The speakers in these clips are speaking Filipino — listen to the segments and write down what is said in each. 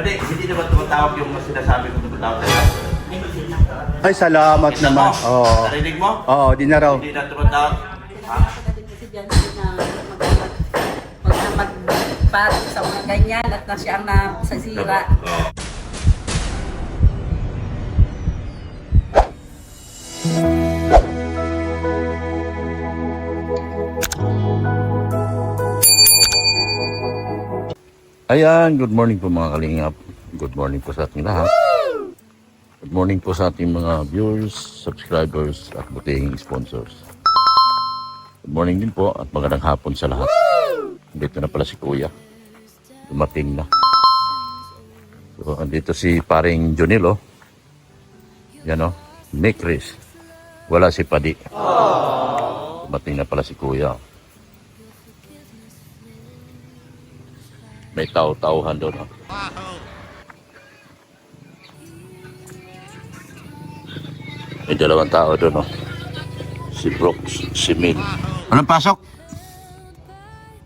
Hindi naman tumatawag yung sinasabi ko tumatawag sa'yo. Ay, salamat naman. Oo. Narinig mo? Oo, di na raw. Hindi na tumatawag. Ha? Kasi dyan na magpapag sa mga ganyan at na siya ang nasasira. Ayan, good morning po mga kalingap. Good morning po sa ating lahat. Good morning po sa ating mga viewers, subscribers at butihing sponsors. Good morning din po at magandang hapon sa lahat. Dito na pala si Kuya. Dumating na. So, andito si paring Junilo. Yan o, ni Chris. Wala si Padi. Dumating na pala si Kuya. May tao-tauhan doon. Oh. May dalawang tao doon. Oh. Si Brooks, si Mil. Anong pasok?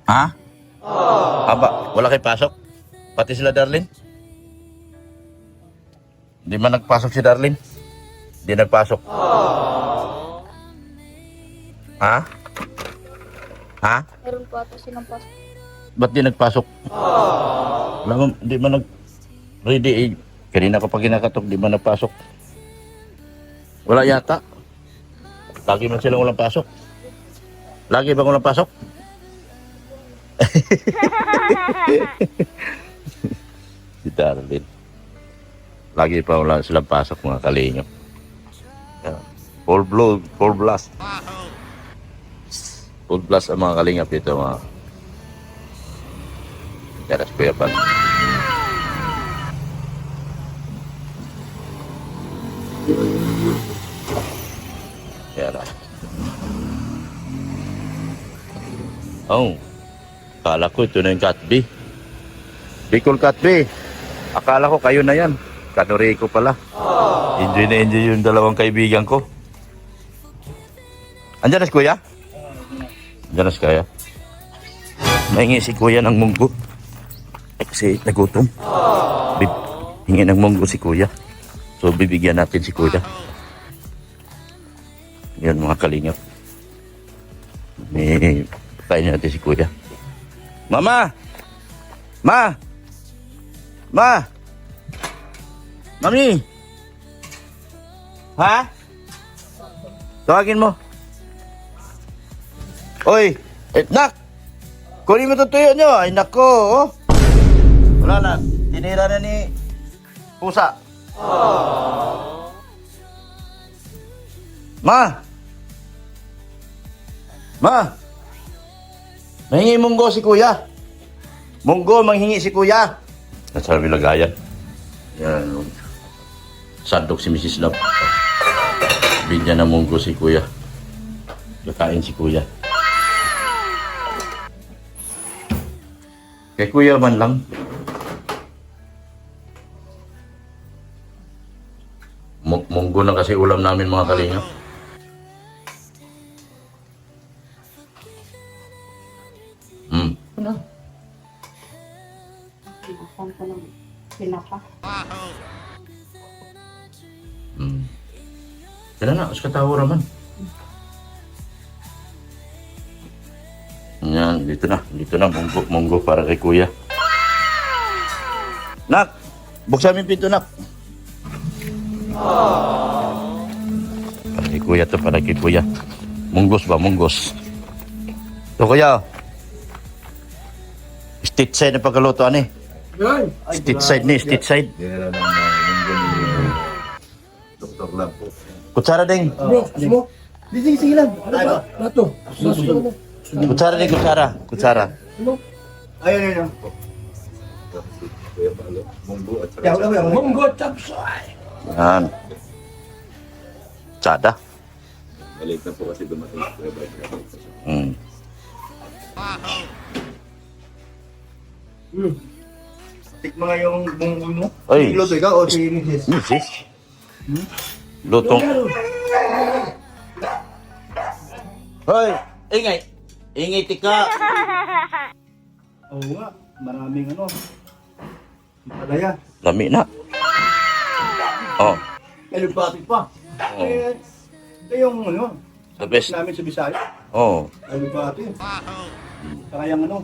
Ha? Aba, wala kayo pasok? Pati sila Darlene? Di man nagpasok si Darlene? Di nagpasok? Ha? Ha? Meron po ata silang pasok. Ba't di nagpasok? Wala mo, di man nag-ready eh. Kanina ko pa kinakatok, di man nagpasok. Wala yata. Lagi man silang walang pasok. Lagi bang walang pasok? Si Darlene. Lagi pa wala silang pasok mga kalinyo. Full blast. Full blast ang mga kalingap dito mga Yaras Kuya Pan. Yaras. Oh, akala ko ito na yung Cat B. Bicol Cat B. Akala ko kayo na yan. Kanurico pala. Enjoy na enjoy yung dalawang kaibigan ko. Andiyan na si Kuya? Andiyan na si Kuya? Mahingi si Kuya ng munggo. Kasi nagutom. Hingi ng munggo si Kuya. So bibigyan natin si Kuya. Yan mga kalingap. May patayin natin si Kuya. Mama! Ma! Ma! Mami! Ha? Tawagin mo. Oy! Nak! Kunin mo tutuyo nyo. Ay nako, oh. Wala na. Tinira na ni pusa. Ma! Ma! Mahingi munggo si Kuya. Munggo, manghingi si Kuya. Nasa lagayan. Yan. Sandok si Mrs. Love. Bigyan ng munggo si Kuya. Kakain si Kuya. Kay Kuya man lang. Munggo na kasi ulam namin mga kalinga. Ano? Saan ko ng pinapa? Kaya na, us katawa naman. Yan, dito na, munggo para kay Kuya. Nak, buksan mo yung pinto, Nak. Para kay Kuya to, para kay Kuya. Munggos ba, munggos. Ito, Kuya. State side na pagkalutoan eh. State side ni, state side. Dinala ng munggo ni Dr. Lab po. Kutsara ding. Bro, mo. Sige lang. Ano ba? Nato. Kutsara ding, kutsara. Kutsara. Ayun. Kuya Palo, munggo at saka Munggo chapsoy. Yan. Tsada. maliit na po kasi dumating sa Kuya Palo. Tikman nga yung munggo mo. Ay. Luto ikaw o si Mrs. Mrs. Lutong. Hoy, ingay. Ingay tika. Oo nga, maraming ano. Malaya. Lami na. Oh, May lugbati pa. Eh, ito yung ano, the best. namin sa Bisaya. Oh, May lugbati. Saka yung ano.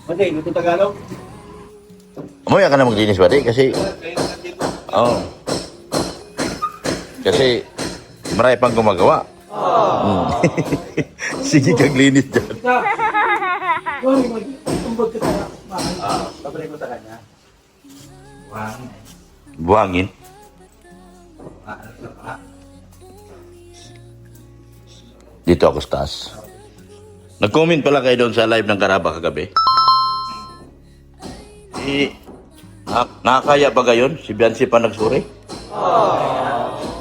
Pati, ito Tagalog. umuya ka na maglinis ba, di? Kasi, oh. Kasi, marami pang gumagawa. Mm. Sige kang linis dyan. Tumbog ka sa pabalik ko sa kanya. Buhangin. Dito ako sa taas. Nag-comment pala kayo doon sa live ng Karaba kagabi. Nakakaya ba gayon? Si Biancy pa nagsuri?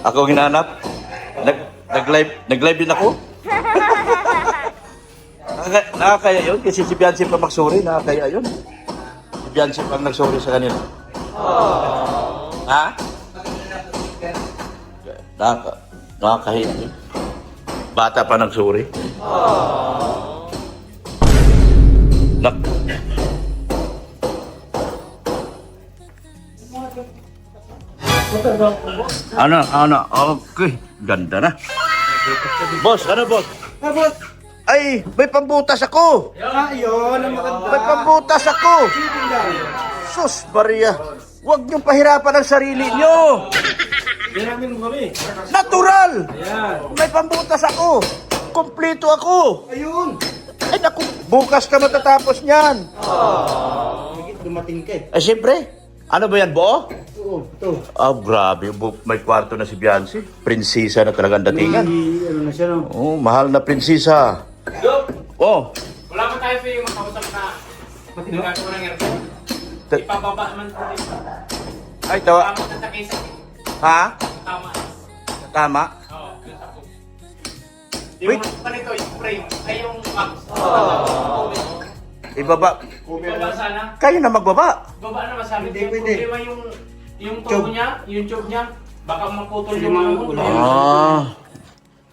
Ako hinanap? Nag-live din ako? Nakakaya yun? Kasi si Biancy pa magsuri, nakakaya yun. Si Biancy pa nagsuri sa kanila. Ha? Nakakahiya yun. Bata pa nagsuri. Nak. Ano? Okay. Ganda na. Boss, ano boss? Ay, may pambutas ako. Ayun, ang maganda. May pambutas ako. Sus, Maria. Huwag niyong pahirapan ang sarili niyo. Dinamin mo kami. Natural. Ayan. May pambutas ako. Kompleto ako. Ayun. Ay, naku, bukas ka matatapos niyan. Dumating ka eh. Ay, siyempre. Ano ba yan, buo? Oo, ito. Ah, grabe. May kwarto na si Biancy. Prinsesa na talagang datingan. Ano na siya, no? Oh, mahal na prinsesa. Oh. Wala pa tayo sa yung makausap na matinagawa ko ng aircon. Ipababa man po dito. Ay, tawa. Tama na sa kisa. Ha? Tama. Tama? Oo, yun sa po. Wait. Yung pa nito, yung frame, ay yung max. Ibaba. Baba sana. Kayo na magbaba. Baba na masabi. Hindi, Yung pwede. problema yung tubo niya, yung tube niya. Baka maputol yung mga ulo. Ah.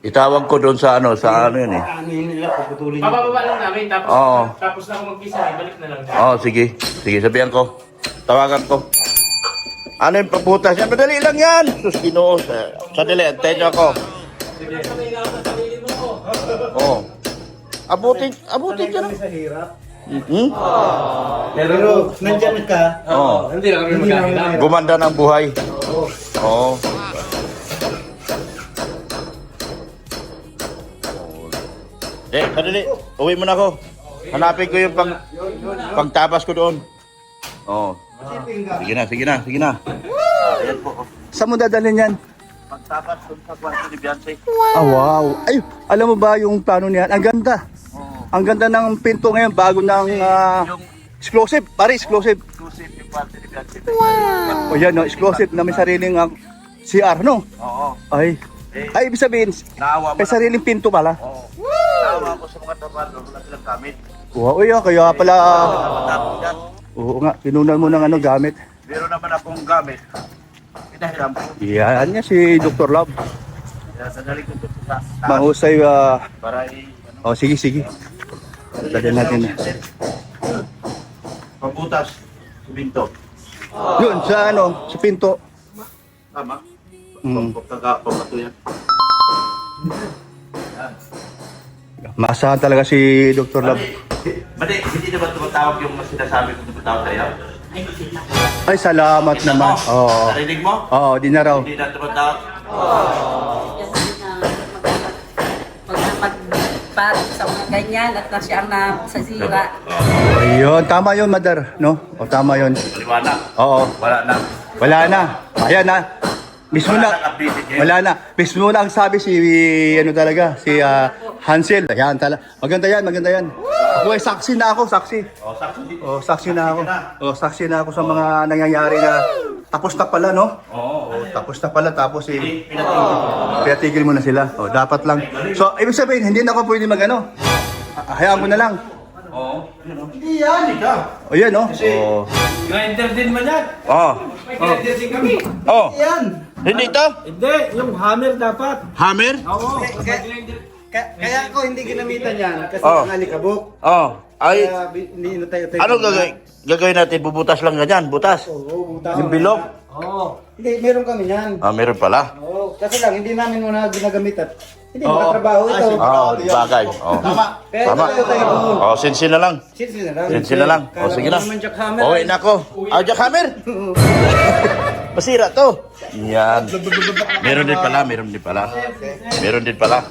Itawag ko doon sa ano yun eh. Ano yun nila, puputulin. Bababa lang namin, tapos Oo. tapos na ako magpisa, ibalik na lang. Oh, sige. Sige, sabihan ko. Tawagan ko. Ano yung pabutas yan? Madali lang yan. Sus, Ginoo. Sadali, antayin niyo ako. Oh. Abutin ka na. Kami sa hirap. Hmm? Pero, nandyan ka. Oh. Hindi lang kami magkakita. Gumanda ng buhay. Oo. Kadali. Uwi mo na ako. Hanapin ko yung pangtabas ko doon. Oo. Sige na. Ayan po. Saan mo dadalhin yan? Pangtabas doon sa kwarto ni Biancy. Ah, wow. Ay, alam mo ba yung plano niyan? Ang ganda. Ang ganda ng pinto ngayon, bago ng exclusive. Pare, exclusive. Exclusive yung kwarto ni Biancy. O yan, no, exclusive na may sariling CR, no? Oo. Ay, ibig sabihin, Naawa mo may na. sariling pinto pala. Oo. Naawa ko sa mga trabaho. Wala silang gamit. Wow, kaya pala, Matapos yan. oo nga, pinunan mo ng gamit. Meron naman akong gamit. Pinahiram ko. Yan niya si Dr. Love. Kaya sadali ko ito sa taas. Mahusay, Para sige. Dalhin natin. pambutas. Subinto. Yun, sa pinto. Tama. Mm. Pagkato yan. Maasahan talaga si Dr. Love. Mali, hindi naman tumatawag yung sinasabi ko tumatawag sa'yo. Ay, salamat naman. Oo. Narinig mo? Oo, di na raw. Hindi na tumatawag. Magpag sa mga ganyan at na siya ang nasasira. Ayun, tama yun, Mother. No? O, tama yun. Maliwanag. Oo. Wala na. Wala na. Ayan na. Mismo na. Updated ngayon. Wala na. Mismo na ang sabi si si Hansel. Ayan, maganda yan. Ako ay saksi na ako. Saksi na ako sa mga nangyayari na tapos na pala, no? Oo. Tapos na pala, tapos Pinatigil. pinatigil mo na sila. Dapat lang. So, ibig sabihin, hindi na ako pwede hayaan mo na lang. Oo. Hindi yan, ikaw. O, yan, no? Oh. Grinder din man yan. Oo. May grinder din kami. Oo. Yan. Hindi ito? Hindi, yung hammer dapat. Hammer? Oo. Grinder. Kaya ako hindi ginamitan yan kasi Oh. alikabok. Oo. Ay, Kaya hindi na tayo ano gagawin? gagawin natin? Bubutas lang ganyan, butas. Oo, butas. Yung bilog. Oo. Hindi, meron kami yan. Ah, meron pala. Oo, kasi lang, hindi namin muna ginagamit at hindi makatrabaho ito. Bagay. Tama. Kaya Tama. tayo. Sinsin na lang. Sinsin na lang. Sinsin na lang. Sige na. Uwi na ako. Jackhammer! Masira to. Yan. Meron din pala, meron din pala. Meron din pala.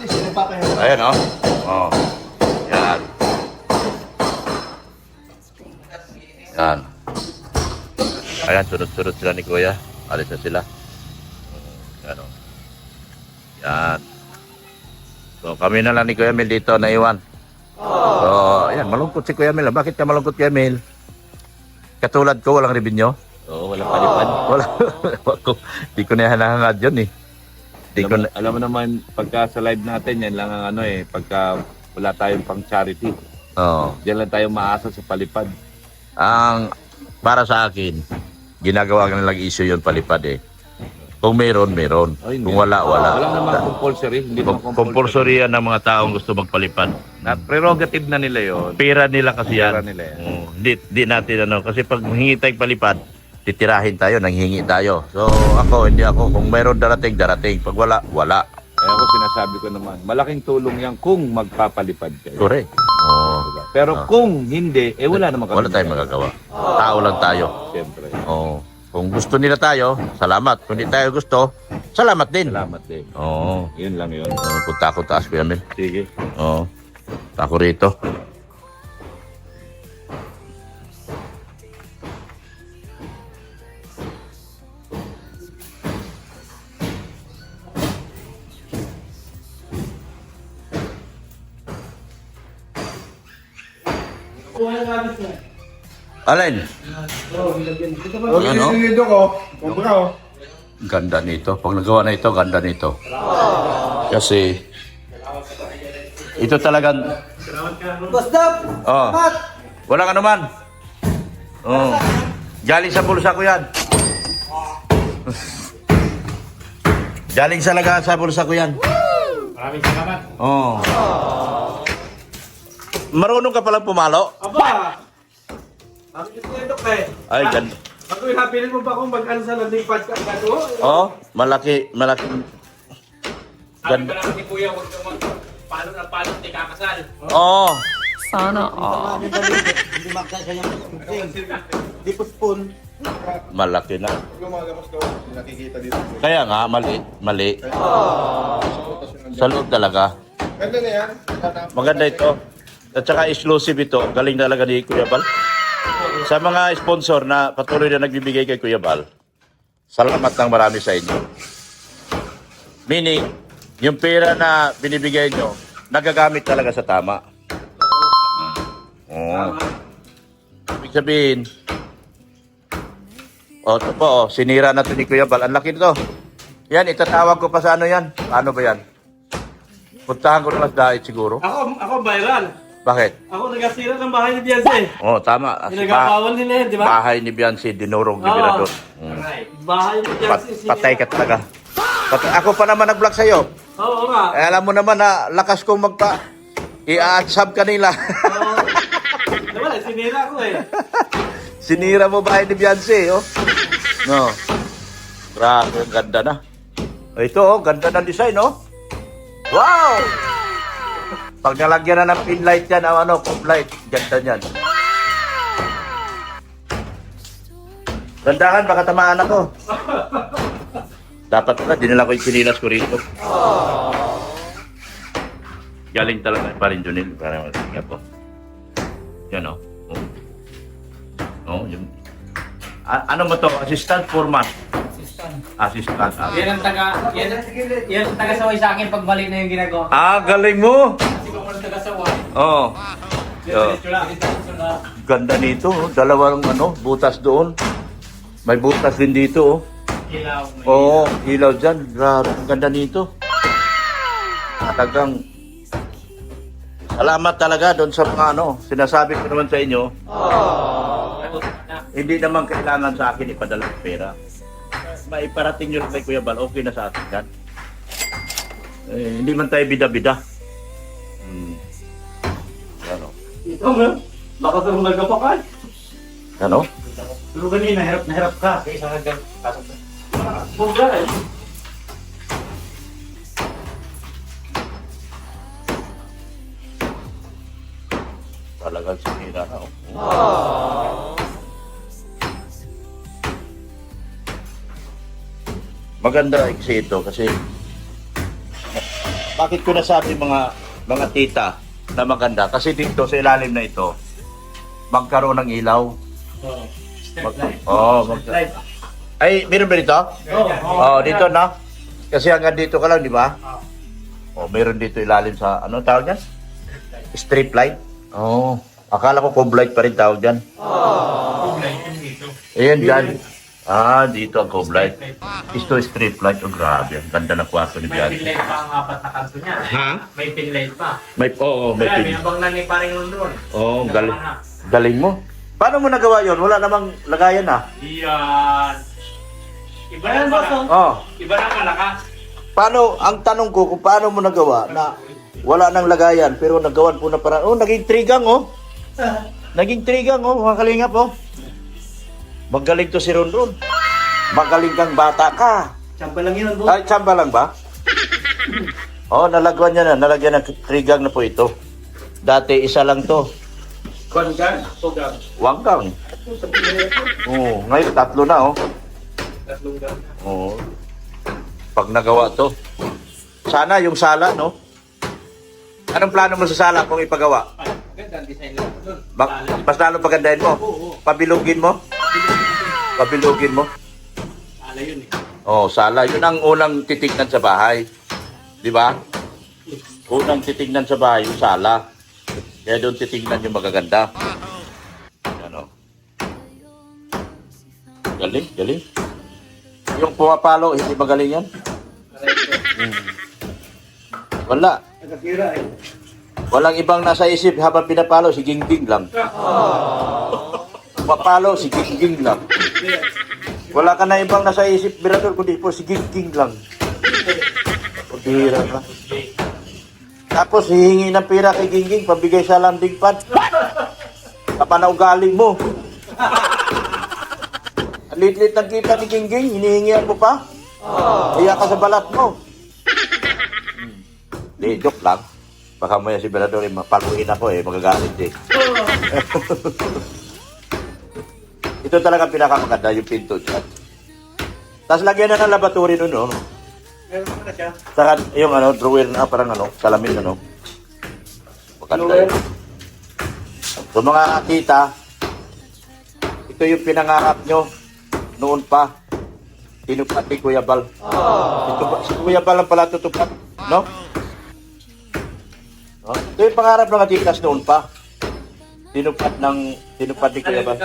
Ayan, oh. Oh. Yan. Yan. Ayan, sunod-sunod sila ni Kuya. Alis na sila. Yan, oh. Yan. So, kami na lang ni Kuya Mel dito na iwan. So, ayan, malungkot si Kuya Mel. Bakit ka malungkot, Kuya Mel? Katulad ko, walang revenue? Oo, walang palipad. Wala. Di ko na hanahangad yun eh. Di ko na... Alam mo naman, pagka sa live natin, yan lang ang ano eh, pagka wala tayong pang charity. Oo. Diyan lang tayo maasa sa palipad. Ang para sa akin, ginagawa ka nilang issue yun palipad eh. Kung meron, meron. Kung wala, wala. Walang naman compulsory. Hindi naman Compulsory yan ng mga taong gusto magpalipad. Na prerogative na nila yon. Pera nila kasi yan. Pera nila yan. Hindi natin ano. Kasi pag hingi tayong palipad, titirahin tayo, nanghingi tayo. So ako, hindi ako. Kung meron darating, darating. Pag wala, wala. Kaya ako sinasabi ko naman, malaking tulong yan kung magpapalipad kayo. Correct. Oh. Pero kung hindi, wala naman kami. Wala tayong magagawa. Tao lang tayo. Siyempre. Oh. Kung gusto nila tayo, salamat. Kung hindi tayo gusto, salamat din. Salamat din. Oo. Yun lang yun. Punta ako taas, Kuya Mel. Sige. Oo. Punta ako rito. Alin? Ano? Dito ko. Kumpra ko. Ganda nito. Pag nagawa na ito, ganda nito. Kasi, ito talagang... Basta! Oh. Walang anuman. Oh. Galing sa bulsa ko yan. Galing sa bulsa ko yan. Maraming salamat. Oh. Marunong ka palang pumalo? Aba! Sabi ko sa'yo, Dok, eh. Ay, ganda. Ako hinapilit mo ba kung mag-ano sa landing pad ka? Ano? Oh, malaki. Sabi ka naman ni Kuya, huwag kang palo na palo, hindi kakasal. Oh. Hindi makasaya yung Di puspon. Malaki na. Gumagamos ko. Nakikita dito. Kaya nga, mali. Sa loob talaga. Ganda na yan. Maganda ito. At saka exclusive ito. Galing talaga ni Kuya Bal. Sa mga sponsor na patuloy na nagbibigay kay Kuya Bal, salamat ng marami sa inyo. Meaning, yung pera na binibigay nyo, nagagamit talaga sa tama. Oo. Ibig sabihin, ito po, sinira na ito ni Kuya Bal. Ang laki nito. Yan, itatawag ko pa sa ano yan. Ano ba yan? Puntahan ko na mas dahil siguro. Ako viral. Bakit? Ako nagasira ng bahay ni Beyonce. Oh, tama. Pinagkakawal nila yan, di ba? Bahay ni Beyonce, dinurog ni Birador. Bahay ni Beyonce. Patay ka talaga. Ako pa naman nag-vlog sa'yo. Oo nga. Alam mo naman na lakas kong i-adsab kanila. Diba, sinira ko eh. Sinira mo bahay ni Beyonce, oh. No. Grabe, ang ganda na. Ito, oh, ganda ng design, oh. Wow! Pag nalagyan na ng pin light yan, pop light, ganda niyan. Gandahan, baka tamaan ako. Dapat pala, dinala ko yung sinilas ko rito. Galing talaga pa rin Junil. Para masinga po. Yan, oh. Oh, yun. Ano mo to? Assistant foreman? Assistant. Yan ang taga saway sa akin pag mali na yung ginagawa. Galing mo! Kasi kung walang taga saway. Oo. Ganda nito, oh. Dalawang butas doon. May butas din dito, oh. Ilaw. Oo, ilaw dyan. Grabe, ang ganda nito. Talagang salamat talaga doon sa mga sinasabi ko naman sa inyo. Hindi naman kailangan sa akin ipadala ng pera. Maiparating nyo kay Kuya Bal, okay na sa atin yan. Hindi man tayo bida-bida. Ito nga. Lakas ang nagkapakay. Ano? Pero ganyan, na hirap ka. Kaya isang hanggang pasok na. Buga eh. Talagang sinira na. Oh. Maganda kasi ito kasi bakit ko nasabi mga tita na maganda? Kasi dito sa ilalim na ito magkaroon ng ilaw. Step light. Light. Ay, meron ba dito? Dito na. Kasi hanggang dito ka lang, di ba? Meron dito ilalim sa ano tawag niyan? Strip light. Akala ko cove light pa rin tawag diyan. Cove light yung dito. Ayan dyan. Dito ang cove light. Ito strip light. Oh, grabe. Ang ganda ng kwarto ni May Bian. pin light pa ang apat na kanto niya. Ha? May pin light pa. May Kaya pin. binabang na ni paring London. Galing. Galing mo. Paano mo nagawa yon? Wala namang lagayan Iyan. Iba na ba? Iba na malakas. Paano, ang tanong ko kung paano mo nagawa na wala nang lagayan pero nagawan po na parang, naging trigang Naging trigang mga kalingap Magaling to si Ronron. Magaling kang bata ka. Tsamba lang yun, Ay, tsamba lang ba? Nalagyan niya na. Nalagyan ng trigang na po ito. Dati isa lang to. Kongan, tugang. Wanggang. Ngayon tatlo na Tatlong gang. Pag nagawa to. Sana yung sala, no? Anong plano mo sa sala kung ipagawa? Ganda ang design lang doon. Mas lalo pagandahin mo? Pabilugin mo? Pabilugin mo? Ala yun eh. Sala. Yun ang unang titignan sa bahay. Di ba? Unang titignan sa bahay, yung sala. Kaya doon titignan yung magaganda. Ano? Galing. Yung pumapalo, hindi magaling yan? Wala. Nagkakira eh. Walang ibang nasa isip habang pinapalo, si Gingging lang. Pumapalo, si Gingging lang. Wala ka na ibang nasa isip, Mirador, kundi po si Gingging lang. Pabira ka. Tapos hihingi ng pera kay Gingging, pabigay sa landing pad. Kapanaw galing mo. Ang lit-lit ng kita ni Gingging, hinihingian mo pa. Kaya ka sa balat mo. Di, joke lang. Baka mo yan si Mirador, mapaluin ako magagalit Ito talaga pinakamaganda, yung pinto dyan. Tapos lagyan na ng laboratory nun, Meron mo na siya. Saka yung drawer na parang salamin maganda yun. So mga tita, ito yung pinangarap nyo noon pa. Tinupad ni Kuya Bal. Si Kuya Bal ang pala tutupad, no? Ito yung pangarap ng atikas noon pa. Tinupad ni Kuya Bal.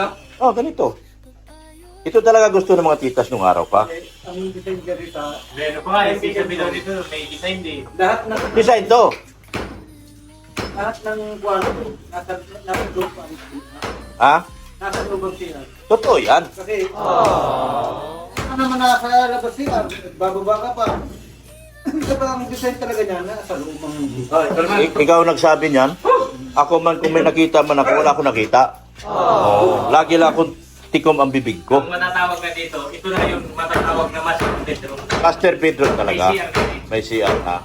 Ganito. Ito talaga gusto ng mga titas nung araw pa. Ang design ka dito. Meron pa nga, yung pizza video dito, may design din. Lahat ng Design to. kwarto, nasa loob pa. Ha? Nasa loob ang siya. Totoo yan. Kasi, ano naman nasa labas siya, bababa ka pa. Ito pa ang design talaga niya, nasa loob ang Ikaw nagsabi niyan. Ako man kung may nakita man ako, wala akong nakita. Lagi lang akong tikom ang bibig ko. Ang matatawag na dito, ito na yung matatawag na master bedroom. Master bedroom talaga. May CR na dito. May CR na.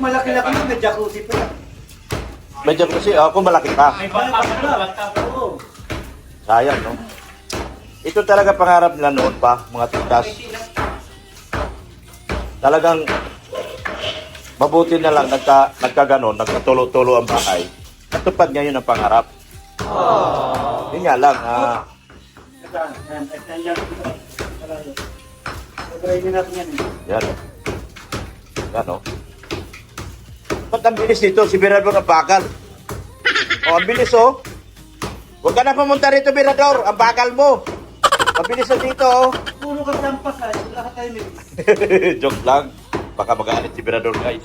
Malaki-laki yung may jacuzzi pa. Medyo kasi ako malaki pa. May bata pa. Sayang, no? Ito talaga pangarap nila noon pa, mga titas. Talagang mabuti na lang nagkaganon, nagkatulo-tulo ang bahay. Natupad ngayon ang pangarap. Yun nga lang, yan. Yan, no? Ba't ang bilis dito? Si Mirador ang bakal. Ang bilis, Huwag ka na pumunta rito, Mirador. Ang bakal mo. Mabilis na dito, Puro ka tampas lahat tayo may. Joke lang. Baka mag-aalit si Mirador, guys.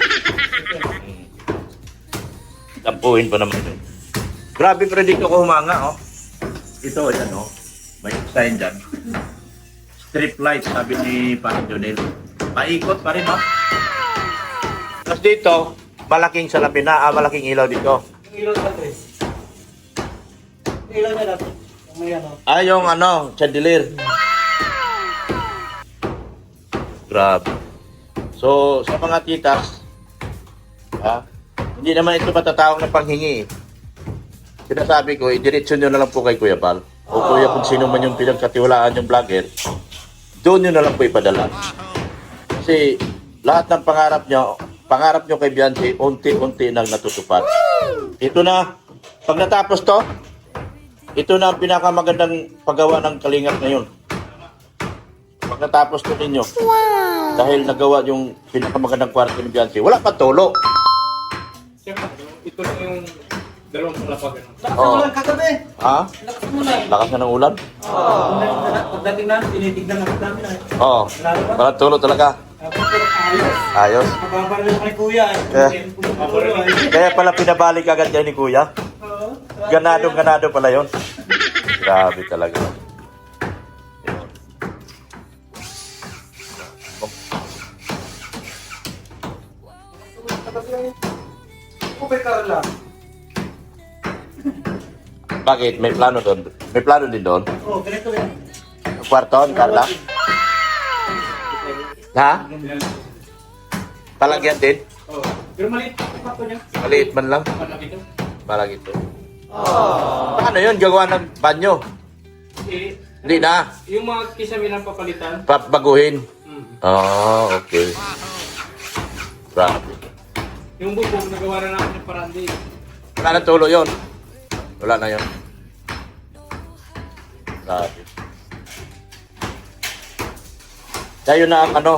Tampuhin pa naman ito. Grabe, pero dito ko humanga, Ito, yan, May sign dyan. Strip light, sabi ni Paring Jonel. Paikot pa rin, Tapos dito, malaking salamin na, malaking ilaw dito. Yung ilaw na ito Ilaw niya dati. May ano. Yung ano, chandelier. Grabe. So, sa mga titas, hindi naman ito matatawag na panghingi. Sinasabi ko, idiretso nyo na lang po kay Kuya Bal. O Kuya kung sino man yung pinagkatiwalaan yung vlogger, doon nyo na lang po ipadala. Kasi lahat ng pangarap nyo kay Beyonce, unti-unti nang natutupad. Ito na, pag natapos to, ito na ang pinakamagandang paggawa ng Kalingap ngayon. Pag natapos to ninyo, dahil nagawa yung pinakamagandang kwarto ni Beyonce, wala pa tolo. Ito na yung dalawang palapag. Lakas ng ulan kagabi. Ha? Lakas ng ulan. Lakas na ng ulan? Pagdating na, tinitignan namin na. Oo. Walang tolo talaga. Ayos. Ayos. Mababaril kay Kuya. Kaya pala pinabalik agad yan ni Kuya. Ganado pala yon. Grabe talaga. Kupay ka lang. Bakit? May plano doon? May plano din doon? Oh, ganito yan. Kwarton, Carla? Ha? Palagyan din? Oh. Pero maliit yung kwarto niya. Maliit man lang? Malaki ito. Parang ito. Paano yun? Gawa ng banyo? Eh, Hindi na. yung mga kisame ng papalitan. Baguhin. Hmm. Okay. Grabe. Yung bubong, nagawa na namin ng parandi. Wala na tulo yun. Wala na yun. Grabe. Kayo na ang ano,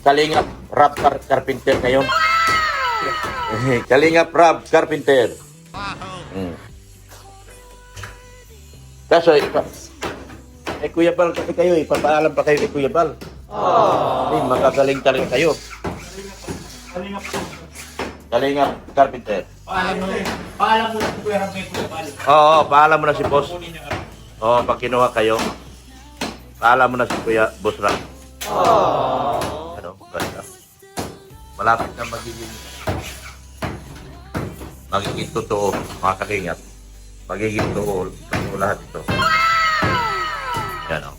Kalingap Rob Carpenter ngayon. Kalingap Rob Carpenter. Kaso, Kuya Bal kasi kayo, ipapaalam pa kayo kay Kuya Bal. Magagaling talaga kayo. Kalingap Carpenter. Paalam mo na si Kuya Ramay Kuya Bal. Oo, paalam mo na si boss. Oo, pag kinuha kayo, paalam mo na si Kuya Boss Ram. Ano, basta. Malapit na magiging totoo, mga kalingap. Magiging totoo lahat ito. Yan o.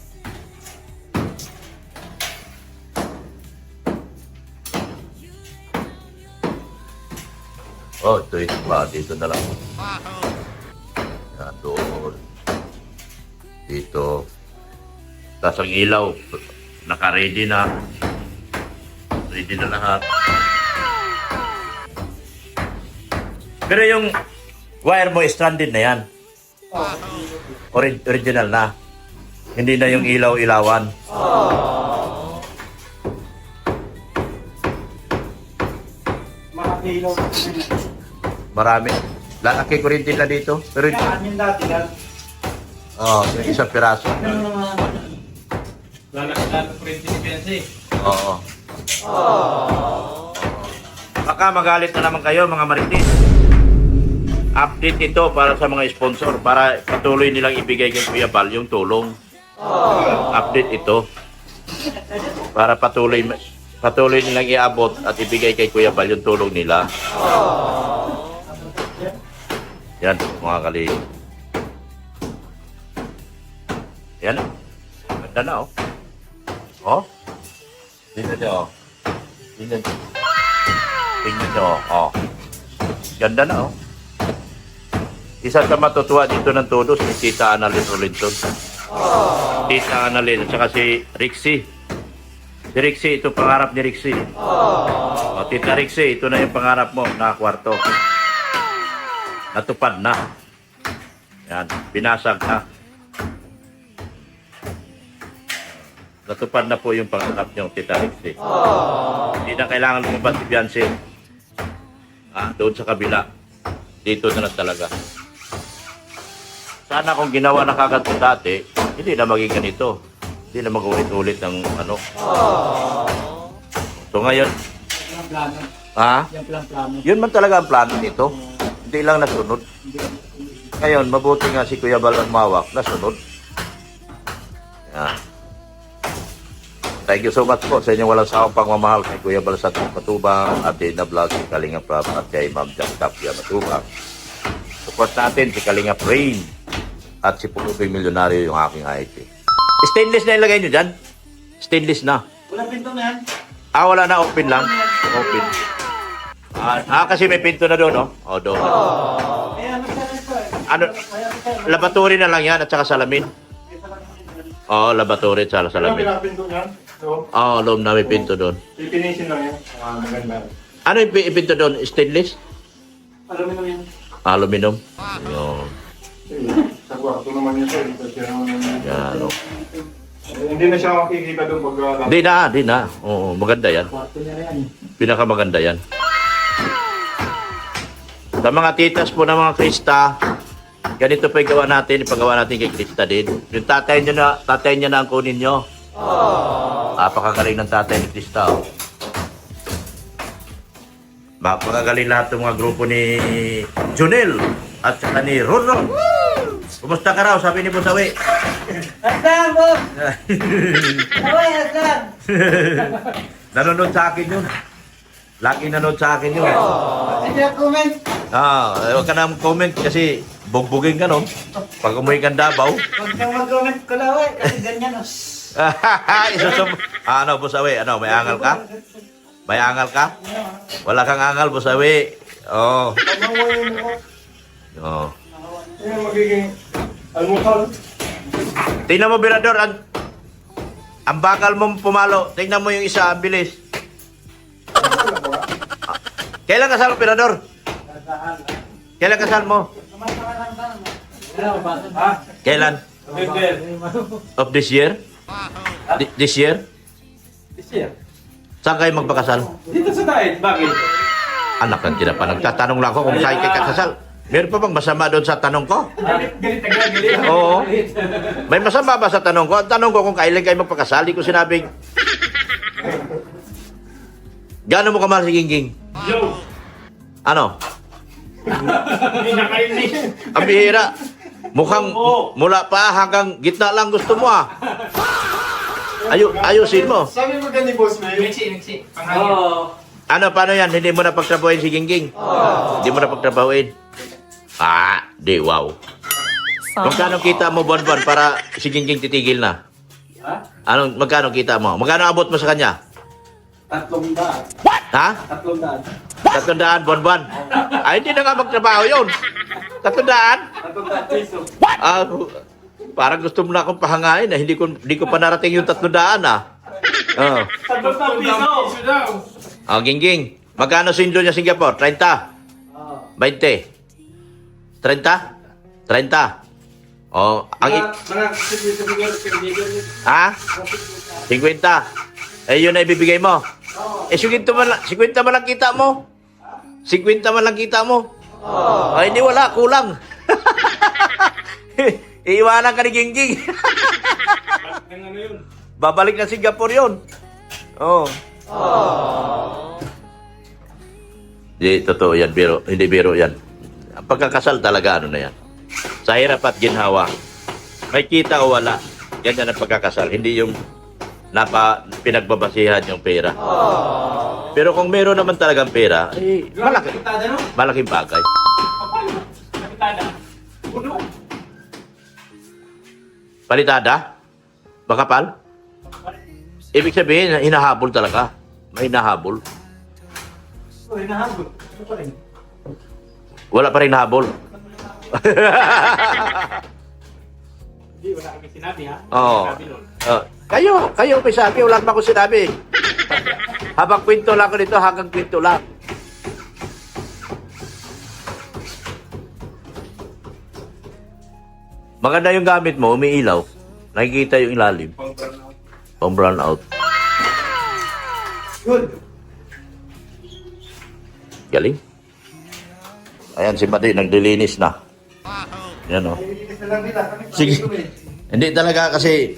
Oh, ito yung dito na lang. Yan, doon. Dito. Tapos ang ilaw, naka-ready na. Ready na lahat. Pero yung wire mo, stranded na yan. Original na. Hindi na yung ilaw-ilawan. Makakilaw. Marami. Lalaki ko rin din na dito. Pero Yan yung dati yan. yung isang piraso. Lalaki po rin si Beyonce. Oo. Baka magalit na naman kayo, mga marites. Update ito para sa mga sponsor para patuloy nilang ibigay kay Kuya Bal yung tulong. Update ito para patuloy nilang iabot at ibigay kay Kuya Bal yung tulong nila. Yan, mga kali. Yan. Ganda na, oh. Oh. Tingnan nyo, oh. Tingnan nyo, oh. Ganda na, oh. Isa sa matutuwa dito ng todos, si Tita Annalyn Rolinton. Tita Annalyn, at saka si Rixie. Si Rixie, ito pangarap ni Rixie. Tita Rixie, ito na yung pangarap mo na kwarto. Natupad na. Yan, binasag na. Natupad na po yung pangarap nyo, Tita Rixie. Hindi na kailangan lumabas si Beyonce. Doon sa kabila. Dito na lang talaga. Sana kung ginawa na kagad po dati, hindi na maging ganito. Hindi na mag-ulit-ulit ng ano. So ngayon, Yung plano. Yung plano. yun man talaga ang plano nito. Hindi lang nasunod. Ngayon, mabuti nga si Kuya Bal ang mawak, nasunod. Yan. Thank you so much po sa inyong walang sawang pagmamahal kay Kuya Bal sa Matubang, at Dina Vlog, si Kalingap Rab, at kay Ma'am Jack Tapia Matubang. Support natin si Kalingap Rain at si Pupuping Milyonaryo yung aking IT. Stainless na ilagay nyo dyan? Stainless na. Wala pinto na yan. Wala na. Open lang. Open. Kasi may pinto na doon, no? Doon. Ano sa ito eh? Ano? Laboratory na lang yan at saka salamin. Laboratory at saka salamin. pinapinto niyan? So, Loob na may pinto doon. pipinisin lang yan. Maganda. Ano yung pinto doon? Stainless? Alam mo yan. Aluminum? Yun. Sa kwarto naman yun, sir. Kasi Yan, no? hindi na siya makikita doon pag Di na. Oo, maganda yan. Pinakamaganda yan. Sa mga titas po ng mga Krista, ganito pa yung gawa natin, ipagawa natin kay Krista din. Yung tatay niya na ang kunin nyo. Napakagaling ng tatay ni Krista. Napakagaling lahat ng mga grupo ni Junel at saka ni Ronron. Kumusta ka raw? Sabi ni Busawi. Aslan, boss! Away, Aslan! Nanonood sa akin yun. Laging nanonood sa akin yun. Hindi na comment. Huwag ka na comment kasi bugbugin ka, no? Pag umuwi kang Davao. Huwag kang mag-comment ko lang, eh. Kasi ganyan, oh. Busawi, may angal ka? May angal ka? Wala kang angal, Busawi. Oo. Oo. yung magiging almusal. Tingnan mo, Birador, ang bakal mong pumalo. Tingnan mo yung isa, ang bilis. Kailan kasal mo, Birador? Kailan kasal mo? Kailan? Of this year? This year? This year. Saan kayo magpakasal? Dito sa diet, bakit? Anak ng tinapa. Nagtatanong lang ako kung saan kayo kakasal. Meron pa bang masama doon sa tanong ko? Galit na galit. Oo. May masama ba sa tanong ko? Ang tanong ko kung kailan kayo magpakasal, di ko sinabing. Gaano mo kamahal si Gingging? Yo! Ano? Hindi na kainis. Ang bihira. Mukhang mula pa hanggang gitna lang gusto mo ah. Ayusin mo. Sabi mo ganun, boss na yun. Mixi. Panghangin. Ano, paano yan? Hindi mo na pagtrabahuin si Gingging? Hindi mo na pagtrabahuin? Di wow. Magkano kita mo buwan-buwan para si Gingging titigil na? Magkano kita mo? Magkano abot mo sa kanya? 300. Ha? 300 300. buwan-buwan? Hindi na nga magtrabaho yun. 300? 300 peso. Parang gusto mo na akong pahangain. Hindi ko pa narating yung 300 Oh. 300 peso. Gingging. Magkano sindo niya Singapore? 30? 20? 30? 30? Mga Ha? 50? Yun na ibibigay mo? 50 man lang kita mo? 50 man lang kita mo? Hindi wala, kulang. Iiwanan ka ni Gingging. ano yun? Babalik na Singapore yun. Di, totoo yan, hindi biro yan. Ang pagkakasal talaga, na yan. Sa hirap at ginhawa, may kita o wala, yan ang pagkakasal. Hindi yung pinagbabasihan yung pera. Pero kung meron naman talagang pera, malaking bagay. Palitada? Makapal? Ibig sabihin, hinahabol talaga. May hinahabol. Hinahabol. Ito pa rin. Wala pa rin nahabol. Hindi, wala kami sinabi ha? Oo. Kayo may sabi, wala naman ako sinabi. Habang kwento lang ko dito, hanggang kwento lang. Maganda yung gamit mo, umiilaw. Nakikita yung ilalim. Pang brown out. Good. Galing. Ayan si Madi, nagdilinis na. Yan o. Ilinis na lang nila. Sige. Hindi talaga kasi,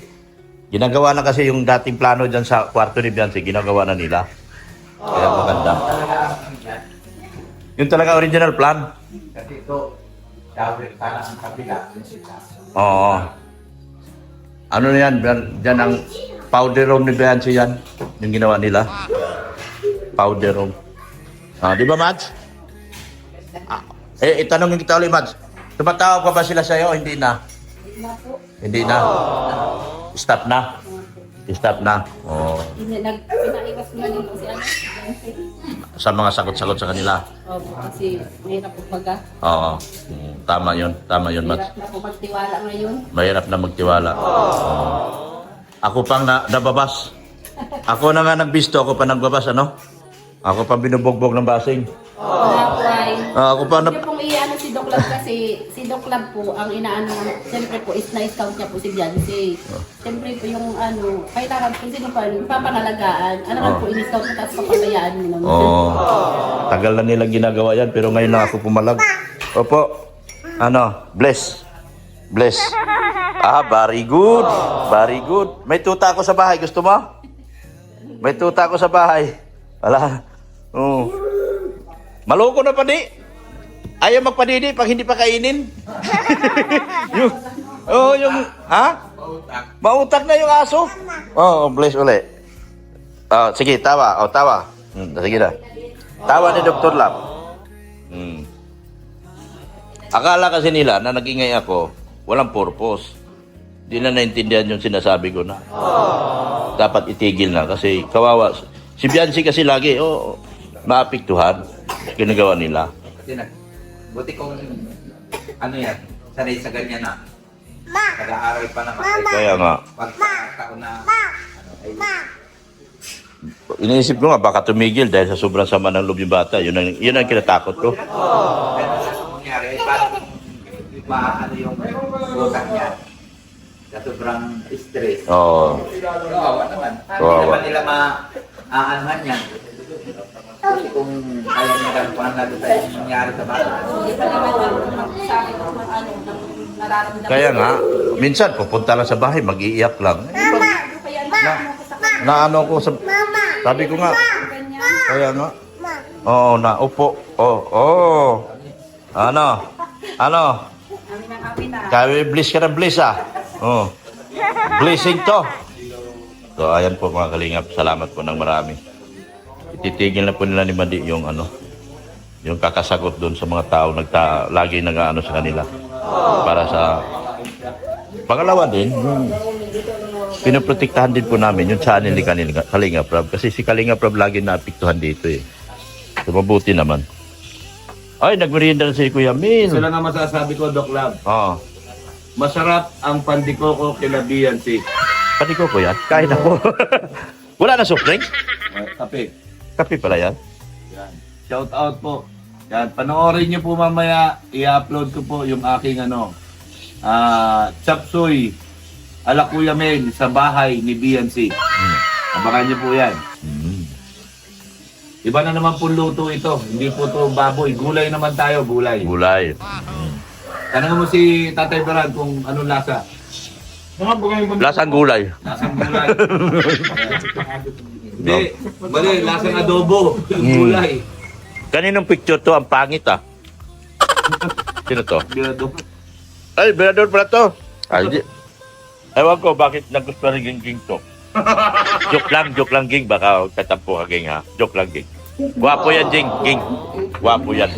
ginagawa na kasi yung dating plano dyan sa kwarto ni Biancy, ginagawa na nila. Kaya maganda. Yung talaga original plan. Kasi ito, dahil para ang kabila. Oo. Ano na yan? Dyan ang powder room ni Biancy yan. Yung ginawa nila. Powder room. Di ba, Mads? Itanongin kita ulit, Mads. Tumatawag pa ba sila sa'yo? Hindi na. Hindi na. Stop na. Stop na. Oh. Pinaiwas ko na din po si ano. Sa mga sagot-sagot sa kanila. Opo, kasi mahirap po baga. Oo. Tama yun. Tama yun, Mads. Mahirap na po magtiwala ngayon. Mahirap na magtiwala. Ako pang nababas. Ako na nga nagbisto, ako pa nagbabas, ano? Ako pa binubogbog ng basing. Kaya po ay, Ako pa hindi pong iano si Doc Lab kasi si Doc Lab po, ang inaano, siyempre po is na-scout niya po si Beyonce. Siyempre po yung ano, kailangan kung sino pa, papanalagaan, ano po, in-scout mo tapos papabayaan mo naman. Oo. Tagal na nilang ginagawa yan, pero ngayon na ako pumalag. Opo. Ano? Bless. Bless. Very good. Very good. May tuta ako sa bahay. Gusto mo? May tuta ako sa bahay. Wala. Oo. Maloko na pa di. Ayaw magpadidi pag hindi pa kainin. yung, ha? Mautak na yung aso. Bless ulit. Sige, tawa. Tawa. Sige na. Tawa ni Dr. Lab. Akala kasi nila na nag-ingay ako, walang purpose. Di na naintindihan yung sinasabi ko na. Dapat itigil na kasi kawawa. Si Beyonce kasi lagi, maapektuhan. Ginagawa nila. Kasi buti kung ano yan, sanay sa ganyan na. Nag-aaral pa naman. Kaya nga. Pagkakataon na, Iniisip ko nga, baka tumigil dahil sa sobrang sama ng loob yung bata. Yun ang kinatakot ko. pero ang mangyari, parang maano yung utak niya. Sa sobrang stress. Oo. Kawawa naman. Kawawa. Hindi naman nila maaanhan yan. Kasi kung ayaw nila kung ano yung nangyari sa bata. Hindi pa naman magsabi ko ng ano, ng nararamdaman. Kaya nga, minsan pupunta lang sa bahay, mag-iiyak lang. Kaya Naano ko sa... Sabi ko nga, kaya nga. Oo, upo. Ano? Kaya bliss ka ng bliss, ah. Blessing to. So, ayan po mga kalingap. Salamat po ng marami. Ititigil na po nila ni Madi yung yung kakasagot doon sa mga tao lagi nag-aano sa kanila. Para sa pangalawa din, pinoprotektahan din po namin yung channel ni Kalinga Prab. Kasi si Kalinga Prab lagi naapektuhan dito eh. So, mabuti naman. Ay, nagmerienda na si Kuya Mil. Sila nga masasabi ko, Doc Lab. Oo. Masarap ang pandikoko kila Beyonce. Pati ko yan. Kain ako. Wala na soft drinks? Kape. Kape pala yan. Yan. Shout out po. Yan, panoorin niyo po mamaya. I-upload ko po yung aking chop suey ala Kuya Mel sa bahay ni Beyonce. Abangan niyo po yan. Iba na naman po luto ito. Hindi po ito baboy. Gulay naman tayo, gulay. Gulay. Tanong mo si Tatay Beran kung anong lasa. Lasang gulay. Lasang gulay. Hindi, mali, lasang adobo. Gulay. Kaninong picture to? Ang pangit ah. Sino to? Adobo. Ay, Berador pala to. Ay, di. Ewan ko bakit nagustuhan ni Ging to. Joke lang Ging. Baka katampo ka Ging ha. Joke lang Ging. Wapo yan Ging. Wapo yan.